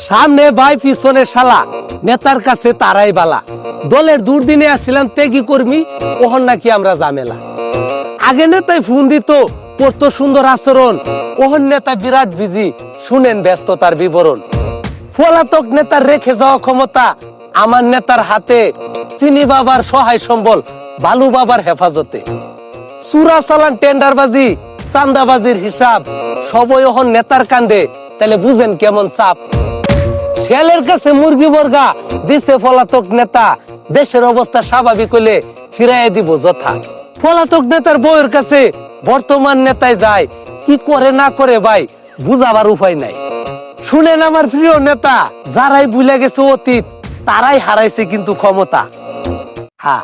সামনে ভাই পিছনে শালা, নেতার কাছে তারাই বালা। দলের দুর্দিনে আসছিলাম ত্যাগী কর্মী, ওহন নাকি আমরা জামেলা। আগে নেতাই ফোন দিত, করতো সুন্দর আচরণ, ওহন নেতা বিরাট বিজি, শুনেন ব্যস্ততার বিবরণ। পলাতক নেতার রেখে যাওয়া ক্ষমতা আমার নেতার হাতে, চিনি বাবার সহায় সম্বল, বালু বাবার হেফাজতে। চুরা চালান, টেন্ডারবাজি, চান্দাবাজির হিসাব সবই এখন নেতার কান্দে, তাহলে বুঝেন কেমন চাপ। ছেলের কাছে মুরগি বর্গা দিছে পলাতক নেতা, দেশের অবস্থা স্বাভাবিক হলে ফিরাই দিব যথা। পলাতক নেতার বউয়ের কাছে বর্তমান নেতায় যায়, কি করে না করে ভাই বুঝাবার উপায় নাই। শুনেন আমার প্রিয় নেতা, যারাই ভুলে গেছে অতীত, তারাই হারাইছে কিন্তু ক্ষমতা। হ্যাঁ।